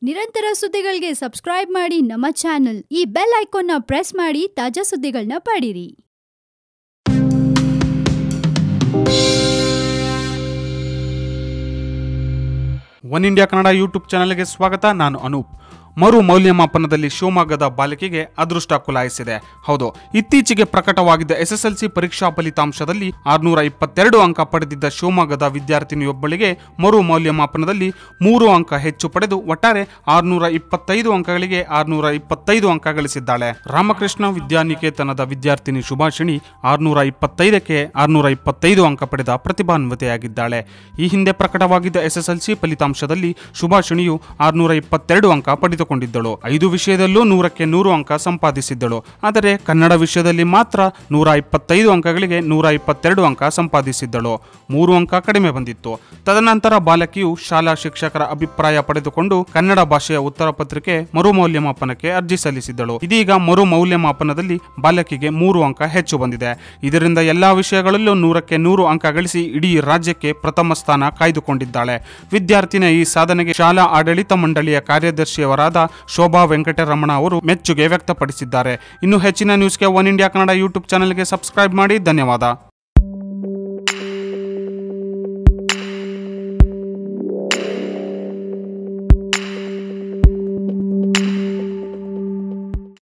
ನಿರಂತರ ಸುದ್ದಿಗಳಿಗೆ ಸಬ್ಸ್ಕ್ರೈಬ್ ಮಾಡಿ ನಮ್ಮ ಚಾನೆಲ್. ಈ ಬೆಲ್ ಐಕಾನ್ ನ ಪ್ರೆಸ್ ಮಾಡಿ ತಾಜಾ ಸುದ್ದಿಗಳನ್ನ ಪಡೀರಿ. ಒನ್ ಇಂಡಿಯಾ ಕನ್ನಡ ಯೂಟ್ಯೂಬ್ ಚಾನೆಲ್ಗೆ ಸ್ವಾಗತ. ನಾನು ಅನೂಪ್. ಮರು ಮೌಲ್ಯಮಾಪನದಲ್ಲಿ ಶಿವಮೊಗ್ಗದ ಬಾಲಕಿಗೆ ಅದೃಷ್ಟ ಕುಲಾಯಿಸಿದೆ. ಹೌದು, ಇತ್ತೀಚೆಗೆ ಪ್ರಕಟವಾಗಿದ್ದ SSLC ಪರೀಕ್ಷಾ ಫಲಿತಾಂಶದಲ್ಲಿ 622 ಅಂಕ ಪಡೆದಿದ್ದ ಶಿವಮೊಗ್ಗದ ವಿದ್ಯಾರ್ಥಿನಿಯೊಬ್ಬಳಿಗೆ ಮರು ಮೌಲ್ಯಮಾಪನದಲ್ಲಿ 3 ಅಂಕ ಹೆಚ್ಚು ಪಡೆದು ಒಟ್ಟಾರೆ 625 ಅಂಕಗಳಿಗೆ 625 ಅಂಕ ಗಳಿಸಿದ್ದಾಳೆ. ರಾಮಕೃಷ್ಣ ವಿದ್ಯಾನಿಕೇತನದ ವಿದ್ಯಾರ್ಥಿನಿ ಶುಭಾಷಿಣಿ 625ಕ್ಕೆ 625 ಅಂಕ ಪಡೆದ ಪ್ರತಿಭಾನ್ವಿತೆಯಾಗಿದ್ದಾಳೆ. ಈ ಹಿಂದೆ ಪ್ರಕಟವಾಗಿದ್ದ SSLC ಫಲಿತಾಂಶದಲ್ಲಿ ಶುಭಾಷಿಣಿಯು 622 ಅಂಕ ಪಡೆದುಕೊಂಡಿದ್ದಳು. 5 ವಿಷಯದಲ್ಲೂ 100ಕ್ಕೆ 100 ಅಂಕ ಸಂಪಾದಿಸಿದ್ದಳು. ಆದರೆ ಕನ್ನಡ ವಿಷಯದಲ್ಲಿ ಮಾತ್ರ 125 ಅಂಕಗಳಿಗೆ 122 ಅಂಕ ಸಂಪಾದಿಸಿದ್ದಳು. 3 ಅಂಕ ಕಡಿಮೆ ಬಂದಿತ್ತು. ತದನಂತರ ಬಾಲಕಿಯು ಶಾಲಾ ಶಿಕ್ಷಕರ ಅಭಿಪ್ರಾಯ ಪಡೆದುಕೊಂಡು ಕನ್ನಡ ಭಾಷೆಯ ಉತ್ತರ ಪತ್ರಿಕೆ ಮರು ಮೌಲ್ಯಮಾಪನಕ್ಕೆ ಅರ್ಜಿ ಸಲ್ಲಿಸಿದ್ದಳು. ಇದೀಗ ಮರು ಮೌಲ್ಯಮಾಪನದಲ್ಲಿ ಬಾಲಕಿಗೆ 3 ಅಂಕ ಹೆಚ್ಚು ಬಂದಿದೆ. ಇದರಿಂದ ಎಲ್ಲಾ ವಿಷಯಗಳಲ್ಲೂ 100ಕ್ಕೆ 100 ಅಂಕ ಗಳಿಸಿ ಇಡೀ ರಾಜ್ಯಕ್ಕೆ ಪ್ರಥಮ ಸ್ಥಾನ ಕಾಯ್ದುಕೊಂಡಿದ್ದಾಳೆ. ವಿದ್ಯಾರ್ಥಿನಿಯ ಈ ಸಾಧನೆಗೆ ಶಾಲಾ ಆಡಳಿತ ಮಂಡಳಿಯ ಕಾರ್ಯದರ್ಶಿಯವರಾದ ಶೋಭಾ ವೆಂಕಟರಮಣ ಅವರು ಮೆಚ್ಚುಗೆ ವ್ಯಕ್ತಪಡಿಸಿದ್ದಾರೆ. ಇನ್ನು ಹೆಚ್ಚಿನ ನ್ಯೂಸ್ಗೆ ಒನ್ ಇಂಡಿಯಾ ಕನ್ನಡ ಯೂಟ್ಯೂಬ್ ಚಾನೆಲ್ಗೆ ಸಬ್ಸ್ಕ್ರೈಬ್ ಮಾಡಿ. ಧನ್ಯವಾದ.